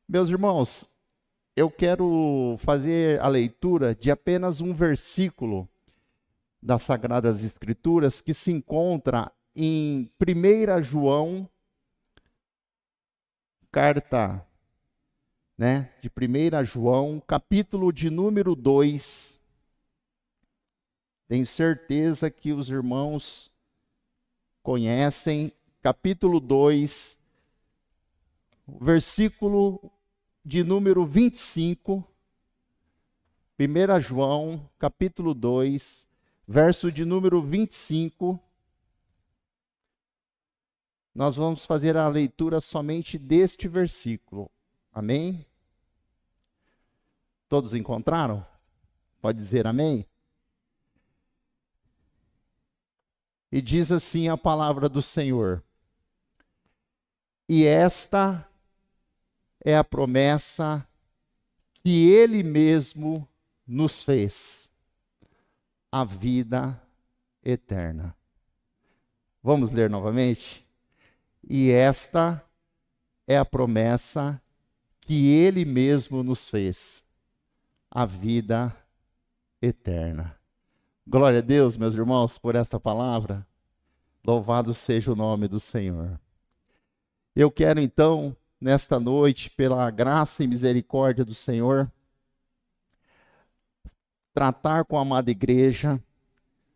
Meus irmãos, eu quero fazer a leitura de apenas um versículo das Sagradas Escrituras que se encontra em 1 João, carta, de 1 João, capítulo de número 2. Tenho certeza que os irmãos conhecem, capítulo 2, versículo de número 25, 1 João, capítulo 2, verso de número 25. Nós vamos fazer a leitura somente deste versículo. Amém? Todos encontraram? Pode dizer amém? E diz assim a palavra do Senhor: e esta é a promessa que Ele mesmo nos fez, a vida eterna. Vamos ler novamente? E esta é a promessa que Ele mesmo nos fez, a vida eterna. Glória a Deus, meus irmãos, por esta palavra. Louvado seja o nome do Senhor. Eu quero então, nesta noite, pela graça e misericórdia do Senhor, tratar com a amada igreja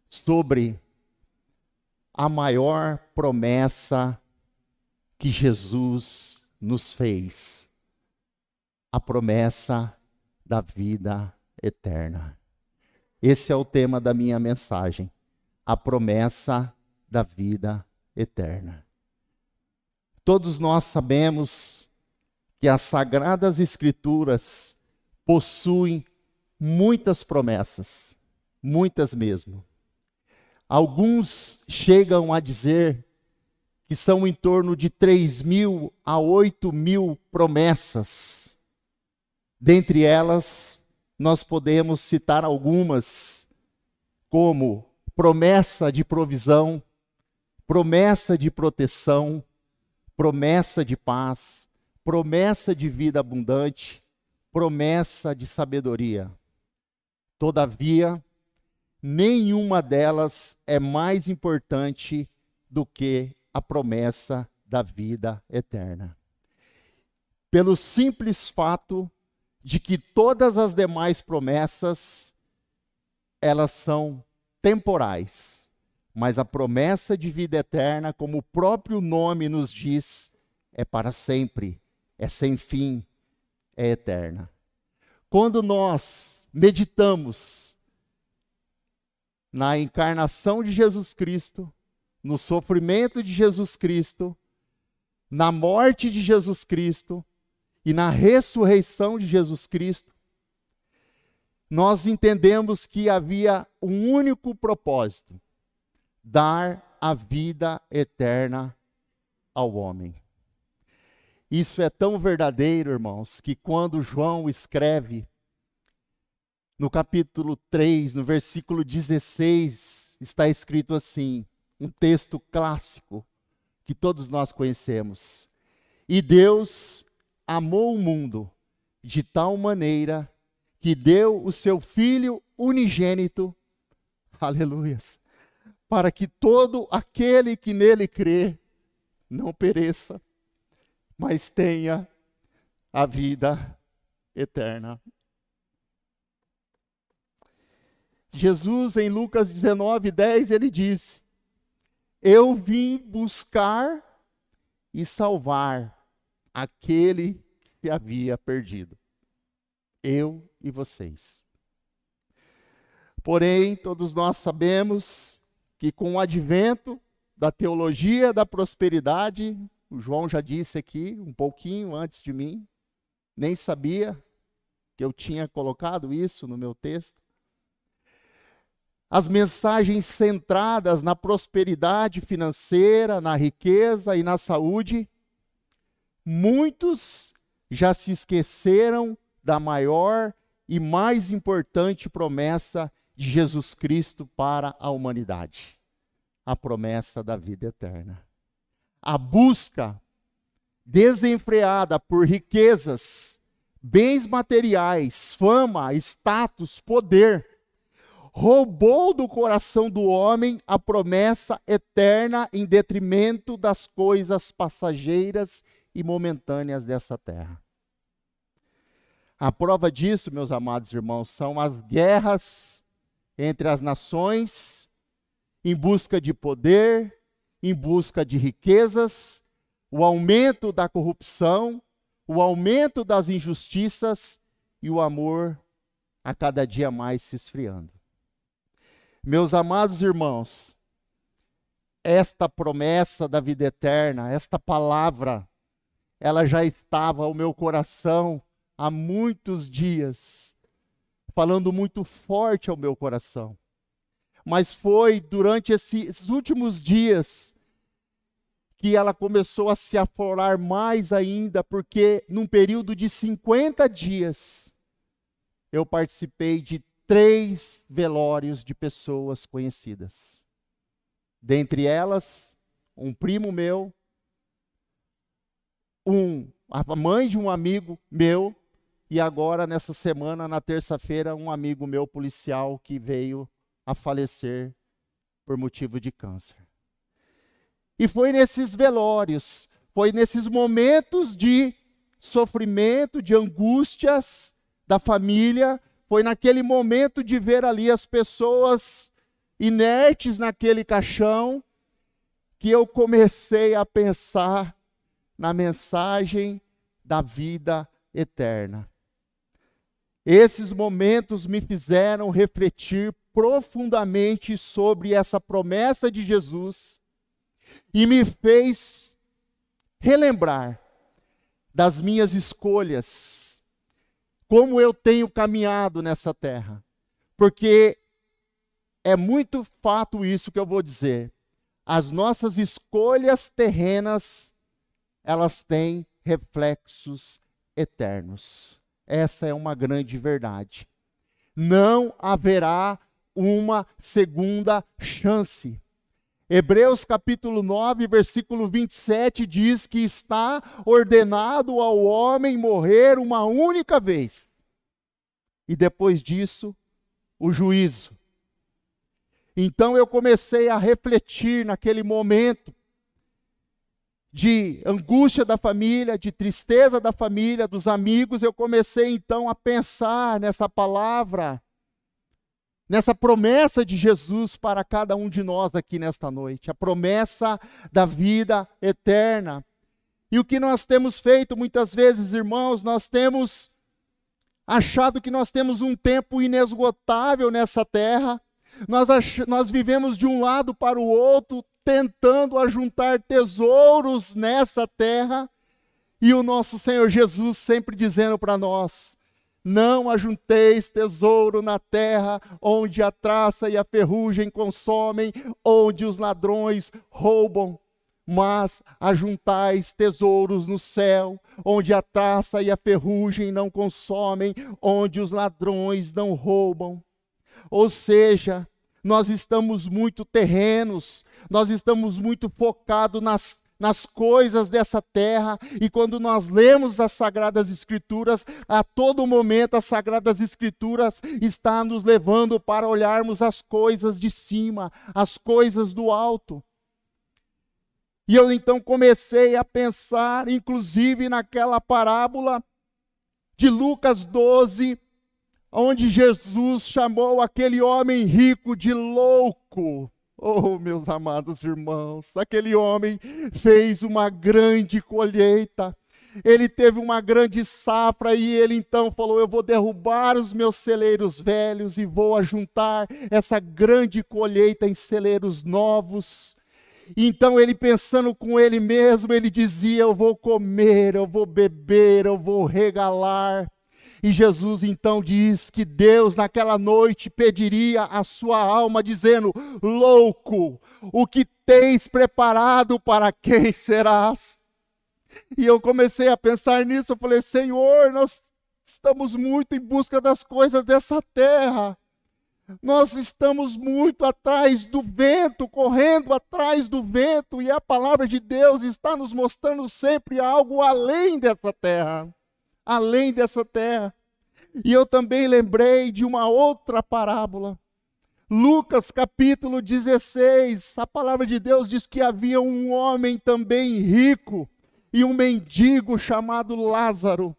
sobre a maior promessa que Jesus nos fez, a promessa da vida eterna. Esse é o tema da minha mensagem, a promessa da vida eterna. Todos nós sabemos que as Sagradas Escrituras possuem muitas promessas, muitas mesmo. Alguns chegam a dizer que são em torno de 3.000 a 8.000 promessas. Dentre elas, nós podemos citar algumas, como promessa de provisão, promessa de proteção, promessa de paz, promessa de vida abundante, promessa de sabedoria. Todavia, nenhuma delas é mais importante do que a promessa da vida eterna. Pelo simples fato de que todas as demais promessas, elas são temporais. Mas a promessa de vida eterna, como o próprio nome nos diz, é para sempre, é sem fim, é eterna. Quando nós meditamos na encarnação de Jesus Cristo, no sofrimento de Jesus Cristo, na morte de Jesus Cristo e na ressurreição de Jesus Cristo, nós entendemos que havia um único propósito: dar a vida eterna ao homem. Isso é tão verdadeiro, irmãos, que quando João escreve, no capítulo 3, no versículo 16, está escrito assim, um texto clássico, que todos nós conhecemos. E Deus amou o mundo de tal maneira que deu o seu Filho unigênito, aleluias, para que todo aquele que nele crê não pereça, mas tenha a vida eterna. Jesus, em Lucas 19:10, ele diz: eu vim buscar e salvar aquele que se havia perdido. Eu e vocês. Porém, todos nós sabemos que com o advento da teologia da prosperidade, o João já disse aqui um pouquinho antes de mim, nem sabia que eu tinha colocado isso no meu texto. As mensagens centradas na prosperidade financeira, na riqueza e na saúde, muitos já se esqueceram da maior e mais importante promessa de Jesus Cristo para a humanidade, a promessa da vida eterna. A busca desenfreada por riquezas, bens materiais, fama, status, poder, roubou do coração do homem a promessa eterna em detrimento das coisas passageiras e momentâneas dessa terra. A prova disso, meus amados irmãos, são as guerras entre as nações, em busca de poder, em busca de riquezas, o aumento da corrupção, o aumento das injustiças e o amor a cada dia mais se esfriando. Meus amados irmãos, esta promessa da vida eterna, esta palavra, ela já estava ao meu coração há muitos dias, falando muito forte ao meu coração. Mas foi durante esses últimos dias que ela começou a se aflorar mais ainda, porque num período de 50 dias, eu participei de 3 velórios de pessoas conhecidas. Dentre elas, um primo meu, a mãe de um amigo meu, e agora, nessa semana, na terça-feira, um amigo meu policial que veio a falecer por motivo de câncer. E foi nesses velórios, foi nesses momentos de sofrimento, de angústias da família, foi naquele momento de ver ali as pessoas inertes naquele caixão, que eu comecei a pensar na mensagem da vida eterna. Esses momentos me fizeram refletir profundamente sobre essa promessa de Jesus e me fez relembrar das minhas escolhas, como eu tenho caminhado nessa terra. Porque é muito fato isso que eu vou dizer. As nossas escolhas terrenas, elas têm reflexos eternos. Essa é uma grande verdade. Não haverá uma segunda chance. Hebreus capítulo 9, versículo 27 diz que está ordenado ao homem morrer uma única vez. E depois disso, o juízo. Então eu comecei a refletir naquele momento de angústia da família, de tristeza da família, dos amigos. Eu comecei então a pensar nessa palavra, nessa promessa de Jesus para cada um de nós aqui nesta noite, a promessa da vida eterna. E o que nós temos feito muitas vezes, irmãos, nós temos achado que nós temos um tempo inesgotável nessa terra, nós vivemos de um lado para o outro, tentando ajuntar tesouros nessa terra, e o nosso Senhor Jesus sempre dizendo para nós: não ajunteis tesouro na terra, onde a traça e a ferrugem consomem, onde os ladrões roubam, mas ajuntais tesouros no céu, onde a traça e a ferrugem não consomem, onde os ladrões não roubam. Ou seja, nós estamos muito terrenos, nós estamos muito focados nas coisas dessa terra, e quando nós lemos as Sagradas Escrituras, a todo momento as Sagradas Escrituras estão nos levando para olharmos as coisas de cima, as coisas do alto. E eu então comecei a pensar, inclusive naquela parábola de Lucas 12, onde Jesus chamou aquele homem rico de louco. Oh, meus amados irmãos, aquele homem fez uma grande colheita, ele teve uma grande safra, e ele então falou: eu vou derrubar os meus celeiros velhos e vou ajuntar essa grande colheita em celeiros novos. Então ele, pensando com ele mesmo, ele dizia: eu vou comer, eu vou beber, eu vou regalar. E Jesus então diz que Deus naquela noite pediria a sua alma, dizendo: louco, o que tens preparado para quem serás? E eu comecei a pensar nisso, eu falei: Senhor, nós estamos muito em busca das coisas dessa terra. Nós estamos muito atrás do vento, correndo atrás do vento, e a palavra de Deus está nos mostrando sempre algo além dessa terra. Além dessa terra. E eu também lembrei de uma outra parábola. Lucas capítulo 16, a palavra de Deus diz que havia um homem também rico e um mendigo chamado Lázaro.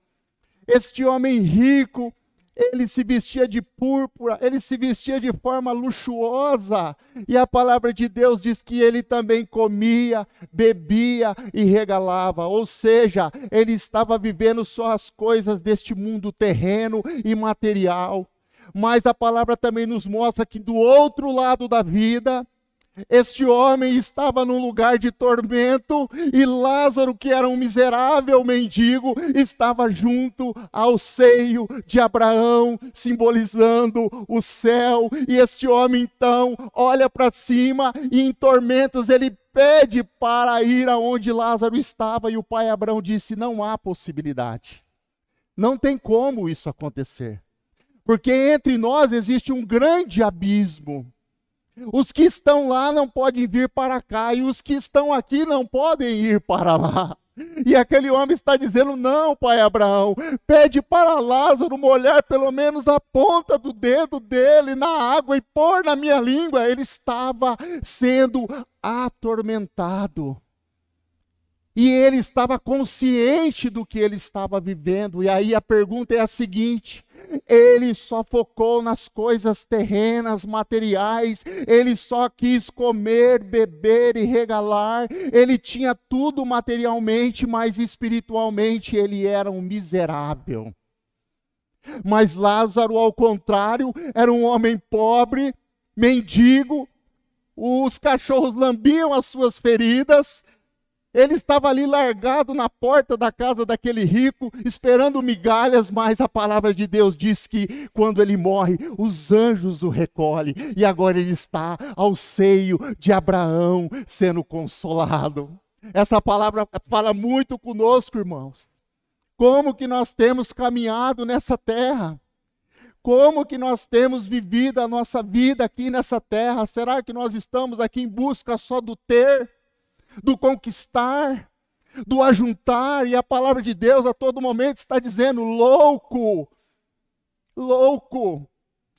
Este homem rico, ele se vestia de púrpura, ele se vestia de forma luxuosa, e a palavra de Deus diz que ele também comia, bebia e regalava, ou seja, ele estava vivendo só as coisas deste mundo terreno e material. Mas a palavra também nos mostra que do outro lado da vida, este homem estava num lugar de tormento, e Lázaro, que era um miserável mendigo, estava junto ao seio de Abraão, simbolizando o céu. E este homem então olha para cima e em tormentos ele pede para ir aonde Lázaro estava, e o pai Abraão disse: não há possibilidade, não tem como isso acontecer, porque entre nós existe um grande abismo. Os que estão lá não podem vir para cá, e os que estão aqui não podem ir para lá. E aquele homem está dizendo: não, pai Abraão, pede para Lázaro molhar pelo menos a ponta do dedo dele na água e pôr na minha língua. Ele estava sendo atormentado. E ele estava consciente do que ele estava vivendo. E aí a pergunta é a seguinte: ele só focou nas coisas terrenas, materiais, ele só quis comer, beber e regalar, ele tinha tudo materialmente, mas espiritualmente ele era um miserável. Mas Lázaro, ao contrário, era um homem pobre, mendigo, os cachorros lambiam as suas feridas. Ele estava ali largado na porta da casa daquele rico, esperando migalhas, mas a palavra de Deus diz que quando ele morre, os anjos o recolhem, e agora ele está ao seio de Abraão, sendo consolado. Essa palavra fala muito conosco, irmãos. Como que nós temos caminhado nessa terra? Como que nós temos vivido a nossa vida aqui nessa terra? Será que nós estamos aqui em busca só do ter, do conquistar, do ajuntar? E a palavra de Deus a todo momento está dizendo: louco, louco.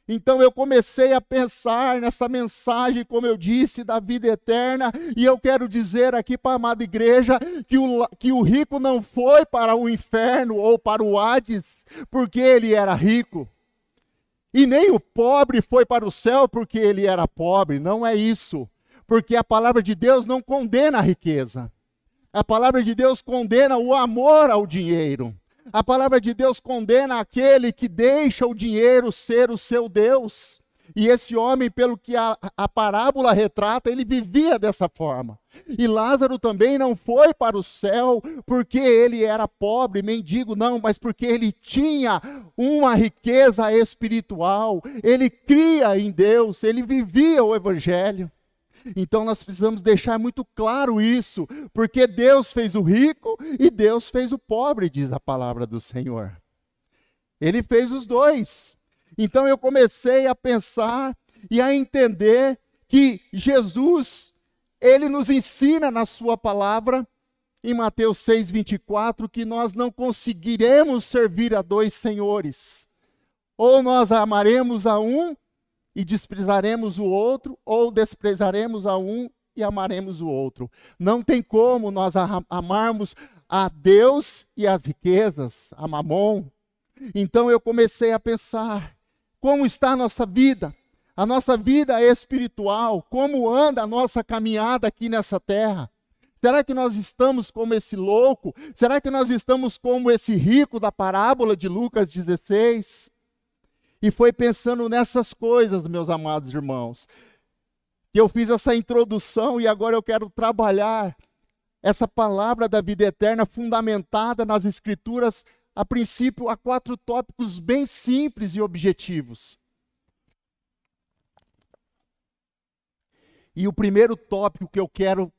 Então eu comecei a pensar nessa mensagem, como eu disse, da vida eterna, e eu quero dizer aqui para a amada igreja que o rico não foi para o inferno ou para o Hades porque ele era rico, e nem o pobre foi para o céu porque ele era pobre. Não é isso. Porque a palavra de Deus não condena a riqueza. A palavra de Deus condena o amor ao dinheiro. A palavra de Deus condena aquele que deixa o dinheiro ser o seu Deus. E esse homem, pelo que a parábola retrata, ele vivia dessa forma. E Lázaro também não foi para o céu porque ele era pobre, mendigo, não, mas porque ele tinha uma riqueza espiritual. Ele cria em Deus, ele vivia o evangelho. Então nós precisamos deixar muito claro isso, porque Deus fez o rico e Deus fez o pobre, diz a palavra do Senhor. Ele fez os dois. Então eu comecei a pensar e a entender que Jesus, ele nos ensina na sua palavra, em Mateus 6:24, que nós não conseguiremos servir a dois senhores. Ou nós amaremos a um e desprezaremos o outro, ou desprezaremos a um e amaremos o outro. Não tem como nós amarmos a Deus e as riquezas, a mamon. Então eu comecei a pensar, como está a nossa vida espiritual, como anda a nossa caminhada aqui nessa terra? Será que nós estamos como esse louco? Será que nós estamos como esse rico da parábola de Lucas 16? E foi pensando nessas coisas, meus amados irmãos, que eu fiz essa introdução, e agora eu quero trabalhar essa palavra da vida eterna fundamentada nas Escrituras, a princípio, a 4 tópicos bem simples e objetivos. E o primeiro tópico que eu quero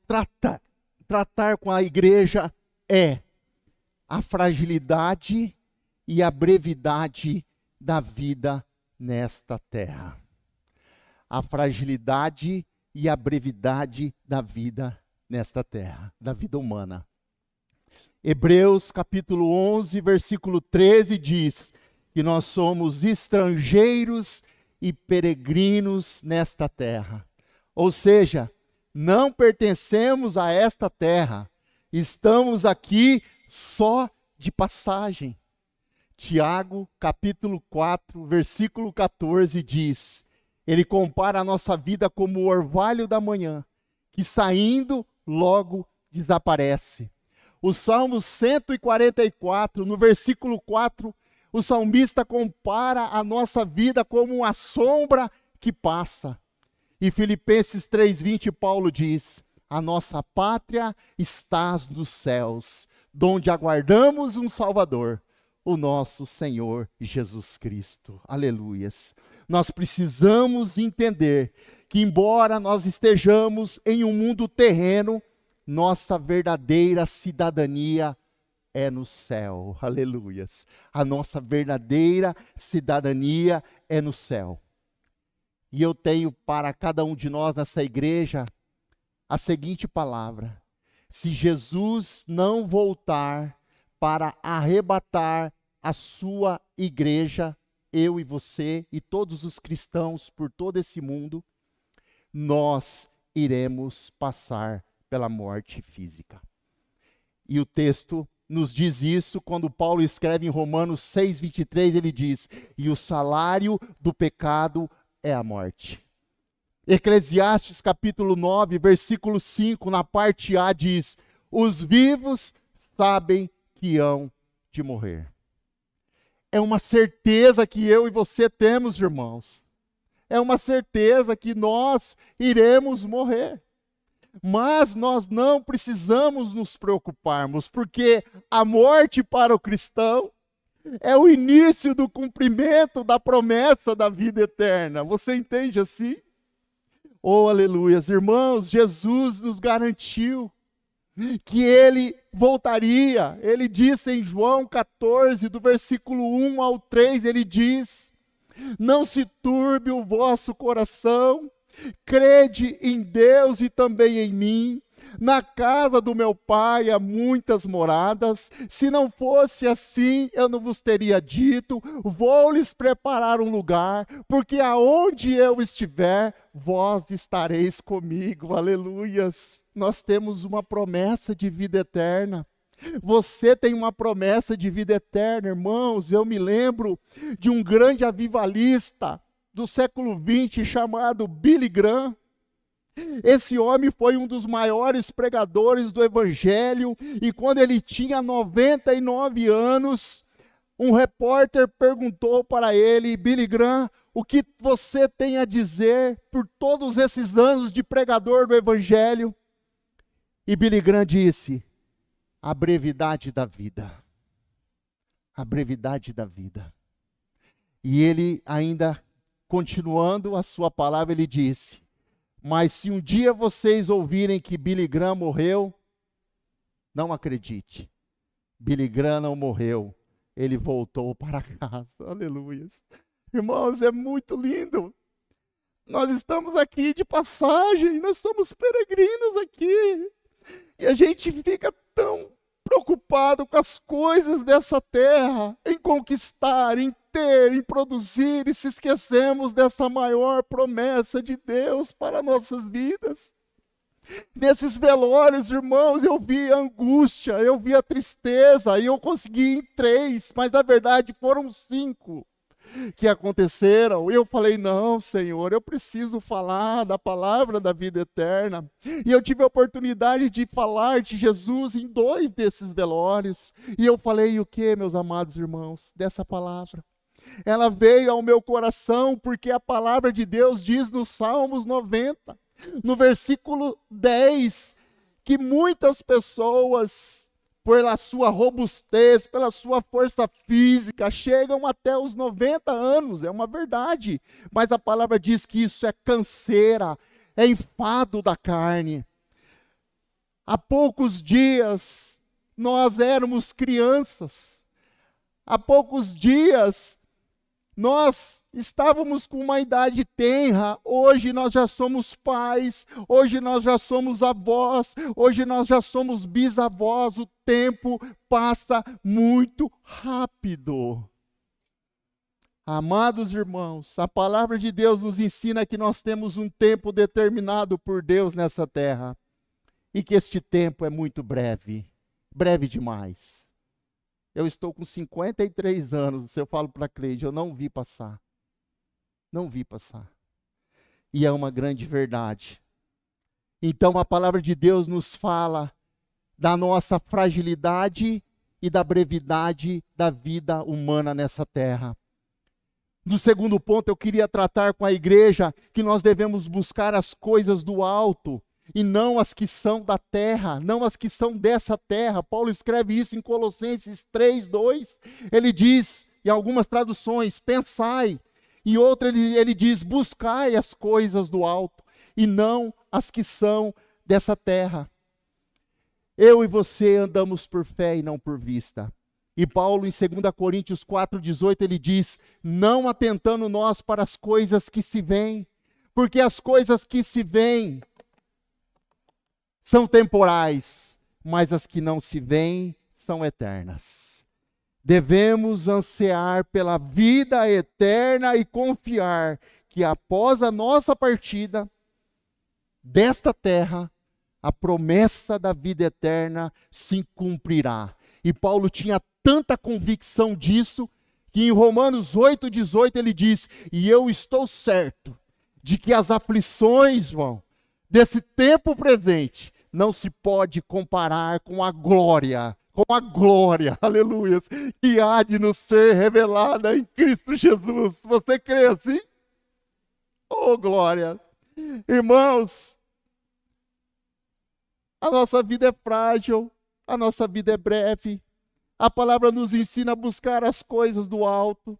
tratar com a igreja é a fragilidade e a brevidade da vida nesta terra. a fragilidade e a brevidade da vida nesta terra, da vida humana. Hebreus capítulo 11, versículo 13 diz que nós somos estrangeiros e peregrinos nesta terra. Ou seja, não pertencemos a esta terra, estamos aqui só de passagem. Tiago, capítulo 4, versículo 14 diz, ele compara a nossa vida como o orvalho da manhã, que saindo logo desaparece. O Salmo 144, no versículo 4, o salmista compara a nossa vida como uma sombra que passa. E Filipenses 3:20, Paulo diz, a nossa pátria está nos céus, donde aguardamos um Salvador, o nosso Senhor Jesus Cristo. Aleluias. Nós precisamos entender que, embora nós estejamos em um mundo terreno, nossa verdadeira cidadania é no céu. Aleluias. A nossa verdadeira cidadania é no céu. E eu tenho para cada um de nós nessa igreja a seguinte palavra: se Jesus não voltar para arrebatar a sua igreja, eu e você e todos os cristãos por todo esse mundo, nós iremos passar pela morte física. E o texto nos diz isso quando Paulo escreve em Romanos 6:23, ele diz, e o salário do pecado é a morte. Eclesiastes capítulo 9, versículo 5, na parte A diz, os vivos sabem que hão de morrer. É uma certeza que eu e você temos, irmãos. É uma certeza que nós iremos morrer. Mas nós não precisamos nos preocuparmos, porque a morte para o cristão é o início do cumprimento da promessa da vida eterna. Você entende assim? Oh, aleluias. Irmãos, Jesus nos garantiu que ele voltaria. Ele disse em João 14, do versículo 1 ao 3, ele diz, não se turbe o vosso coração, crede em Deus e também em mim. Na casa do meu pai há muitas moradas, se não fosse assim, eu não vos teria dito, vou lhes preparar um lugar, porque aonde eu estiver, vós estareis comigo, aleluias. Nós temos uma promessa de vida eterna. Você tem uma promessa de vida eterna, irmãos. Eu me lembro de um grande avivalista do século XX chamado Billy Graham. Esse homem foi um dos maiores pregadores do evangelho e quando ele tinha 99 anos, um repórter perguntou para ele, Billy Graham, o que você tem a dizer por todos esses anos de pregador do evangelho? E Billy Graham disse, a brevidade da vida. A brevidade da vida. E ele ainda, continuando a sua palavra, ele disse, mas se um dia vocês ouvirem que Billy Graham morreu, não acredite. Billy Graham não morreu. Ele voltou para casa. Aleluia. Irmãos, é muito lindo. Nós estamos aqui de passagem. Nós somos peregrinos aqui. E a gente fica tão preocupado com as coisas dessa terra, em conquistar, em ter, em produzir, e se esquecemos dessa maior promessa de Deus para nossas vidas. Nesses velórios, irmãos, eu vi a angústia, eu vi a tristeza, e eu consegui em 3, mas na verdade foram 5 que aconteceram. Eu falei, não, Senhor, eu preciso falar da palavra da vida eterna. E eu tive a oportunidade de falar de Jesus em 2 desses velórios. E eu falei o que, meus amados irmãos, dessa palavra? Ela veio ao meu coração porque a palavra de Deus diz no Salmos 90, no versículo 10, que muitas pessoas, pela sua robustez, pela sua força física, chegam até os 90 anos, é uma verdade. Mas a palavra diz que isso é canseira, é enfado da carne. Há poucos dias, nós éramos crianças. Há poucos dias, Nós estávamos com uma idade tenra, hoje nós já somos pais, hoje nós já somos avós, hoje nós já somos bisavós. O tempo passa muito rápido. Amados irmãos, a palavra de Deus nos ensina que nós temos um tempo determinado por Deus nessa terra e que este tempo é muito breve, breve demais. Eu estou com 53 anos, se eu falo para a Cleide, eu não vi passar. Não vi passar. E é uma grande verdade. Então a palavra de Deus nos fala da nossa fragilidade e da brevidade da vida humana nessa terra. No segundo ponto, eu queria tratar com a igreja que nós devemos buscar as coisas do alto, e não as que são da terra, não as que são dessa terra. Paulo escreve isso em Colossenses 3:2. Ele diz, em algumas traduções, pensai. E outra ele diz, buscai as coisas do alto, e não as que são dessa terra. Eu e você andamos por fé e não por vista. E Paulo, em 2 Coríntios 4:18, ele diz, não atentando nós para as coisas que se veem, porque as coisas que se veem são temporais, mas as que não se veem são eternas. Devemos ansiar pela vida eterna e confiar que após a nossa partida desta terra, a promessa da vida eterna se cumprirá. E Paulo tinha tanta convicção disso, que em Romanos 8:18 ele diz, e eu estou certo de que as aflições, desse tempo presente, não se pode comparar com a glória, aleluia, que há de nos ser revelada em Cristo Jesus. Você crê assim? Oh, glória! Irmãos, a nossa vida é frágil, a nossa vida é breve. A palavra nos ensina a buscar as coisas do alto.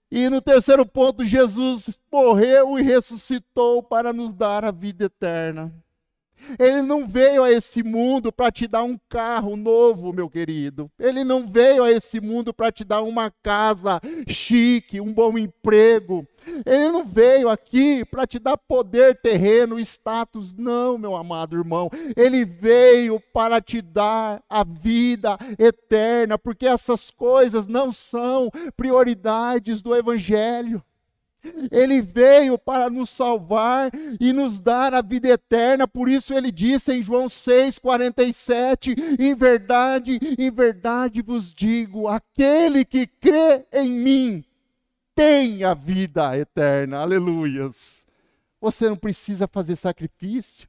E no terceiro ponto, Jesus morreu e ressuscitou para nos dar a vida eterna. Ele não veio a esse mundo para te dar um carro novo, meu querido. Ele não veio a esse mundo para te dar uma casa chique, um bom emprego. Ele não veio aqui para te dar poder terreno, status. Não, meu amado irmão. Ele veio para te dar a vida eterna, porque essas coisas não são prioridades do Evangelho. Ele veio para nos salvar e nos dar a vida eterna, por isso ele disse em João 6,47, em verdade vos digo, aquele que crê em mim tem a vida eterna, aleluias. Você não precisa fazer sacrifício.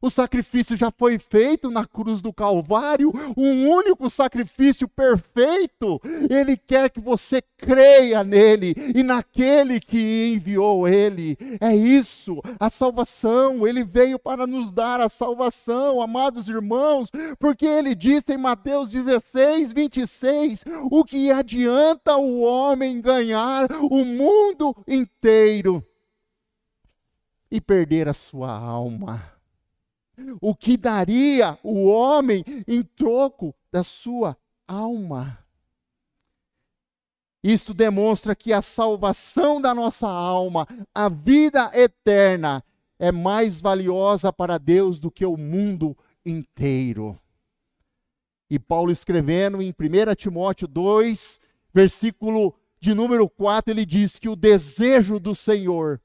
O sacrifício já foi feito na cruz do Calvário, um único sacrifício perfeito. Ele quer que você creia nele e naquele que enviou ele. É isso, a salvação. Ele veio para nos dar a salvação, amados irmãos, porque ele disse em Mateus 16:26, o que adianta o homem ganhar o mundo inteiro e perder a sua alma? O que daria o homem em troco da sua alma? Isto demonstra que a salvação da nossa alma, a vida eterna, é mais valiosa para Deus do que o mundo inteiro. E Paulo escrevendo em 1 Timóteo 2, versículo de número 4, ele diz que o desejo do Senhor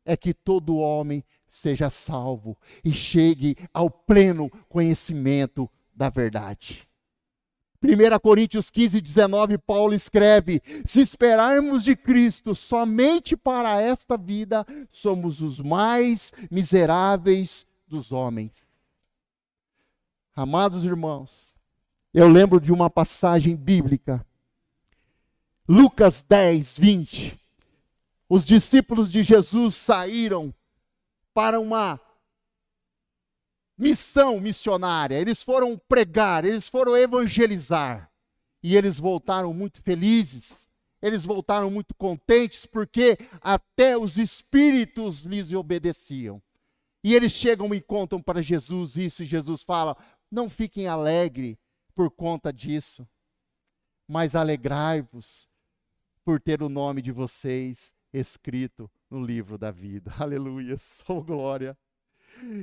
é que todo homem seja salvo e chegue ao pleno conhecimento da verdade. 1 Coríntios 15:19, Paulo escreve, se esperarmos de Cristo somente para esta vida, somos os mais miseráveis dos homens. Amados irmãos, eu lembro de uma passagem bíblica, Lucas 10:20, os discípulos de Jesus saíram para uma missão missionária, eles foram pregar, eles foram evangelizar, e eles voltaram muito felizes, eles voltaram muito contentes, porque até os espíritos lhes obedeciam. E eles chegam e contam para Jesus isso, e Jesus fala, não fiquem alegres por conta disso, mas alegrai-vos, por ter o nome de vocês escrito no livro da vida. Aleluia, sou glória.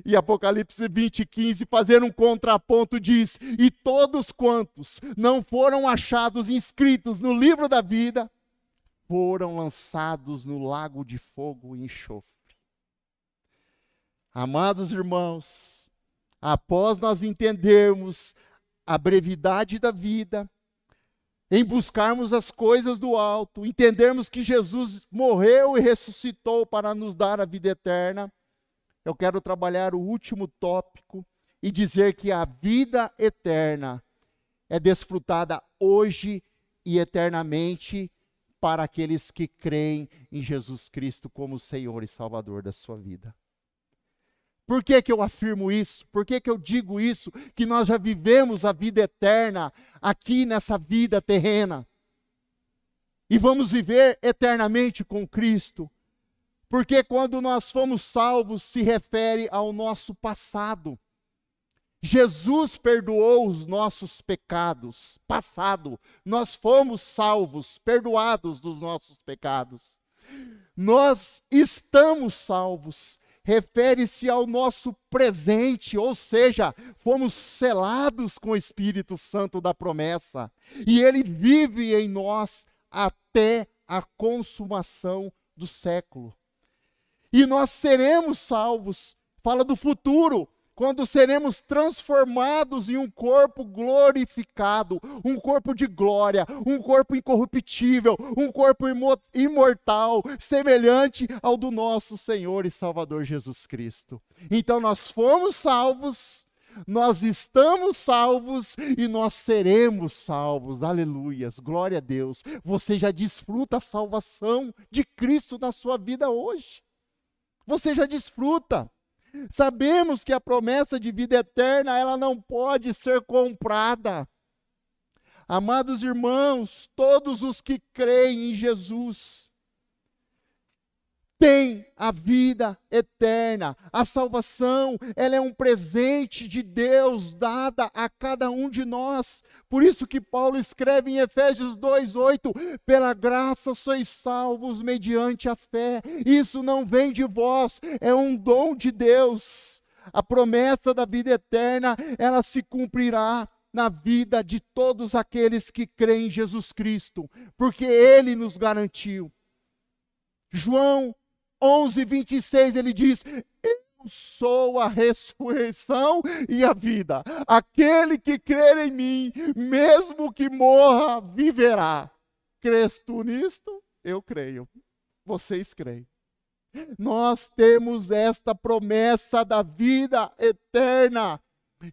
E Apocalipse 20:15, fazendo um contraponto, diz: e todos quantos não foram achados inscritos no livro da vida, foram lançados no lago de fogo e enxofre. Amados irmãos, após nós entendermos a brevidade da vida, em buscarmos as coisas do alto, entendermos que Jesus morreu e ressuscitou para nos dar a vida eterna, eu quero trabalhar o último tópico e dizer que a vida eterna é desfrutada hoje e eternamente para aqueles que creem em Jesus Cristo como Senhor e Salvador da sua vida. Por que que eu afirmo isso? Por que que eu digo isso? Que nós já vivemos a vida eterna aqui nessa vida terrena. E vamos viver eternamente com Cristo. Porque quando nós fomos salvos, se refere ao nosso passado. Jesus perdoou os nossos pecados. Passado, nós fomos salvos, perdoados dos nossos pecados. Nós estamos salvos. Refere-se ao nosso presente, ou seja, fomos selados com o Espírito Santo da promessa, e ele vive em nós até a consumação do século. E nós seremos salvos, fala do futuro, quando seremos transformados em um corpo glorificado, um corpo de glória, um corpo incorruptível, um corpo imortal, semelhante ao do nosso Senhor e Salvador Jesus Cristo. Então nós fomos salvos, nós estamos salvos e nós seremos salvos. Aleluias, glória a Deus. Você já desfruta a salvação de Cristo na sua vida hoje. Você já desfruta. Sabemos que a promessa de vida eterna, ela não pode ser comprada. Amados irmãos, todos os que creem em Jesus têm a vida eterna. A salvação, ela é um presente de Deus dada a cada um de nós. Por isso que Paulo escreve em Efésios 2:8, pela graça sois salvos mediante a fé. Isso não vem de vós, é um dom de Deus. A promessa da vida eterna, ela se cumprirá na vida de todos aqueles que creem em Jesus Cristo, porque Ele nos garantiu. João 11:26, ele diz: eu sou a ressurreição e a vida. Aquele que crer em mim, mesmo que morra, viverá. Crês tu nisto? Eu creio. Vocês creem. Nós temos esta promessa da vida eterna.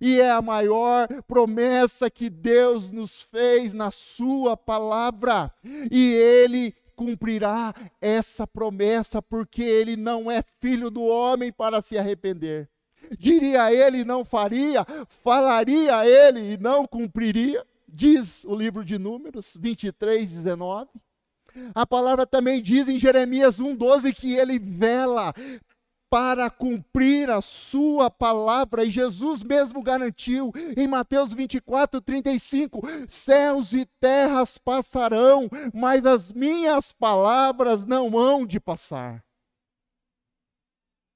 E é a maior promessa que Deus nos fez na sua palavra. E Ele cumprirá essa promessa, porque Ele não é filho do homem para se arrepender. Diria Ele, não faria, falaria Ele e não cumpriria, diz o livro de Números 23:19. A palavra também diz em Jeremias 1:12 que Ele vela para cumprir a sua palavra, e Jesus mesmo garantiu em Mateus 24:35, céus e terras passarão, mas as minhas palavras não hão de passar.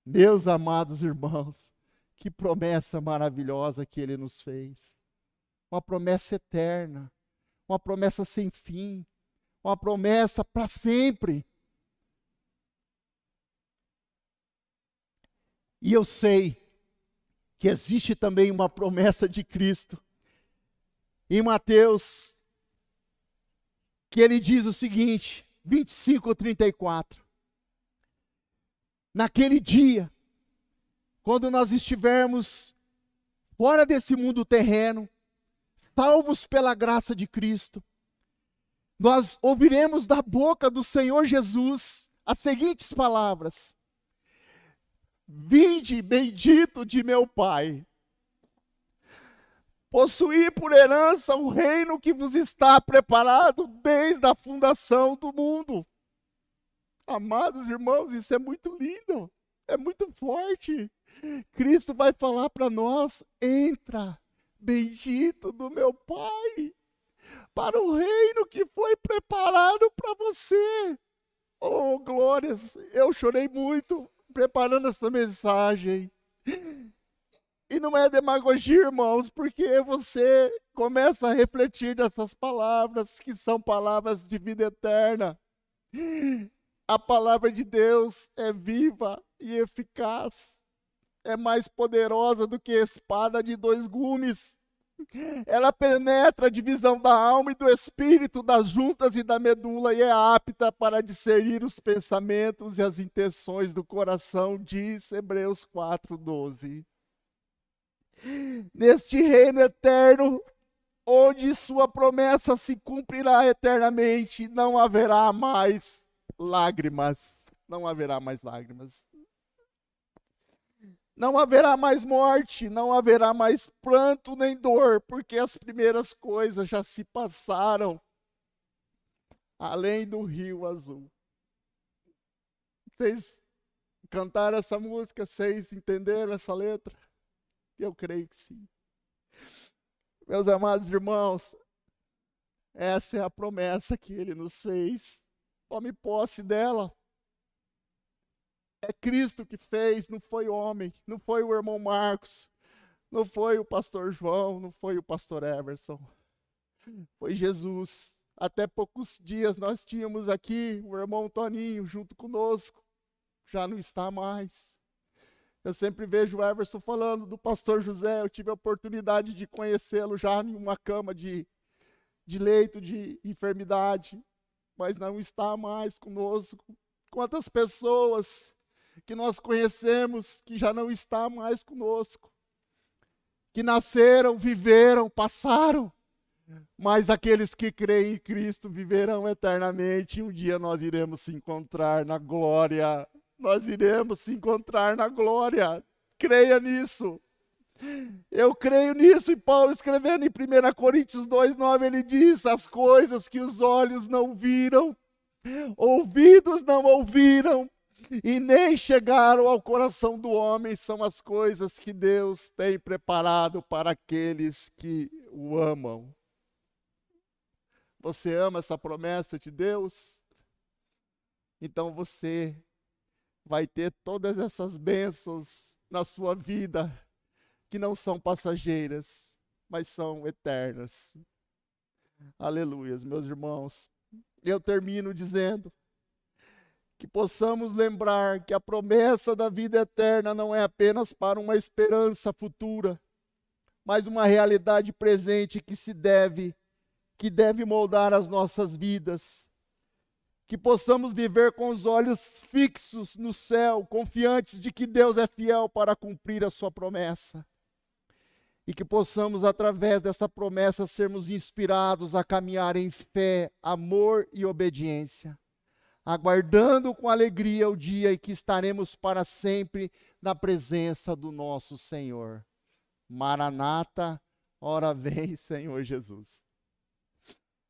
Meus amados irmãos, que promessa maravilhosa que Ele nos fez, uma promessa eterna, uma promessa sem fim, uma promessa para sempre. E eu sei que existe também uma promessa de Cristo em Mateus, que ele diz o seguinte, 25:34. Naquele dia, quando nós estivermos fora desse mundo terreno, salvos pela graça de Cristo, nós ouviremos da boca do Senhor Jesus as seguintes palavras: vinde, bendito de meu Pai, possuí por herança o reino que vos está preparado desde a fundação do mundo. Amados irmãos, isso é muito lindo, é muito forte. Cristo vai falar para nós: entra, bendito do meu Pai, para o reino que foi preparado para você. Oh, glórias! Eu chorei muito preparando essa mensagem. E não é demagogia, irmãos, porque você começa a refletir nessas palavras, que são palavras de vida eterna. A palavra de Deus é viva e eficaz. É mais poderosa do que a espada de dois gumes. Ela penetra a divisão da alma e do espírito, das juntas e da medula, e é apta para discernir os pensamentos e as intenções do coração, diz Hebreus 4:12. Neste reino eterno, onde sua promessa se cumprirá eternamente, não haverá mais lágrimas. Não haverá mais lágrimas. Não haverá mais morte, não haverá mais pranto nem dor, porque as primeiras coisas já se passaram, além do rio azul. Vocês cantaram essa música? Vocês entenderam essa letra? Eu creio que sim. Meus amados irmãos, essa é a promessa que ele nos fez. Tome posse dela. É Cristo que fez, não foi homem, não foi o irmão Marcos, não foi o pastor João, não foi o pastor Everson. Foi Jesus. Até poucos dias nós tínhamos aqui o irmão Toninho junto conosco. Já não está mais. Eu sempre vejo o Everson falando do pastor José. Eu tive a oportunidade de conhecê-lo já em uma cama de leito de enfermidade, mas não está mais conosco. Quantas pessoas que nós conhecemos que já não está mais conosco, que nasceram, viveram, passaram, mas aqueles que creem em Cristo viverão eternamente. Um dia nós iremos se encontrar na glória. Nós iremos se encontrar na glória. Creia nisso. Eu creio nisso. E Paulo, escrevendo em 1 Coríntios 2:9, ele diz: as coisas que os olhos não viram, ouvidos não ouviram, e nem chegaram ao coração do homem, são as coisas que Deus tem preparado para aqueles que o amam. Você ama essa promessa de Deus? Então você vai ter todas essas bênçãos na sua vida, que não são passageiras, mas são eternas. Aleluias, meus irmãos. Eu termino dizendo que possamos lembrar que a promessa da vida eterna não é apenas para uma esperança futura, mas uma realidade presente que deve moldar as nossas vidas. Que possamos viver com os olhos fixos no céu, confiantes de que Deus é fiel para cumprir a sua promessa. E que possamos, através dessa promessa, sermos inspirados a caminhar em fé, amor e obediência, aguardando com alegria o dia em que estaremos para sempre na presença do nosso Senhor. Maranata, ora vem, Senhor Jesus.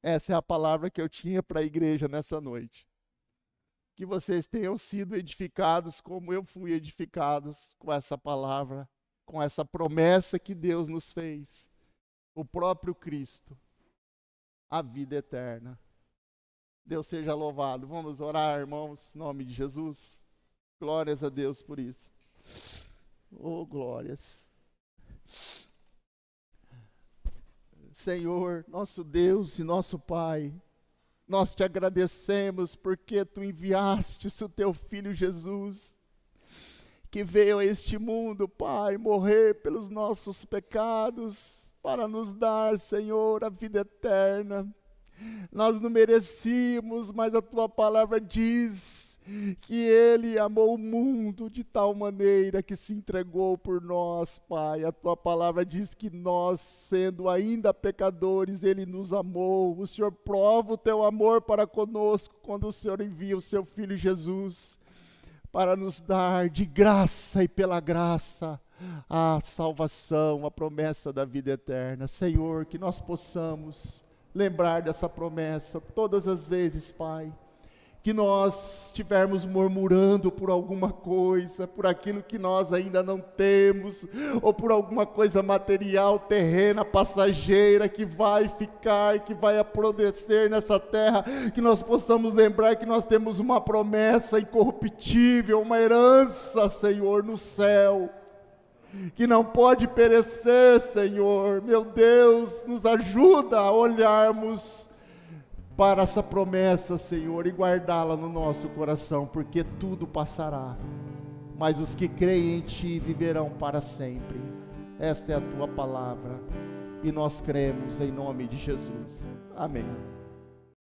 Essa é a palavra que eu tinha para a igreja nessa noite. Que vocês tenham sido edificados como eu fui edificados com essa palavra, com essa promessa que Deus nos fez. O próprio Cristo, a vida eterna. Deus seja louvado. Vamos orar, irmãos, em nome de Jesus. Glórias a Deus por isso. Oh, glórias. Senhor, nosso Deus e nosso Pai, nós te agradecemos porque tu enviaste o teu Filho Jesus, que veio a este mundo, Pai, morrer pelos nossos pecados, para nos dar, Senhor, a vida eterna. Nós não merecíamos, mas a tua palavra diz que ele amou o mundo de tal maneira que se entregou por nós, Pai. A tua palavra diz que nós, sendo ainda pecadores, ele nos amou. O Senhor prova o teu amor para conosco quando o Senhor envia o seu Filho Jesus para nos dar de graça e pela graça a salvação, a promessa da vida eterna. Senhor, que nós possamos lembrar dessa promessa todas as vezes, Pai, que nós estivermos murmurando por alguma coisa, por aquilo que nós ainda não temos, ou por alguma coisa material, terrena, passageira, que vai ficar, que vai apodrecer nessa terra, que nós possamos lembrar que nós temos uma promessa incorruptível, uma herança, Senhor, no céu, que não pode perecer, Senhor. Meu Deus, nos ajuda a olharmos para essa promessa, Senhor, e guardá-la no nosso coração, porque tudo passará, mas os que creem em Ti viverão para sempre. Esta é a Tua palavra, e nós cremos em nome de Jesus. Amém.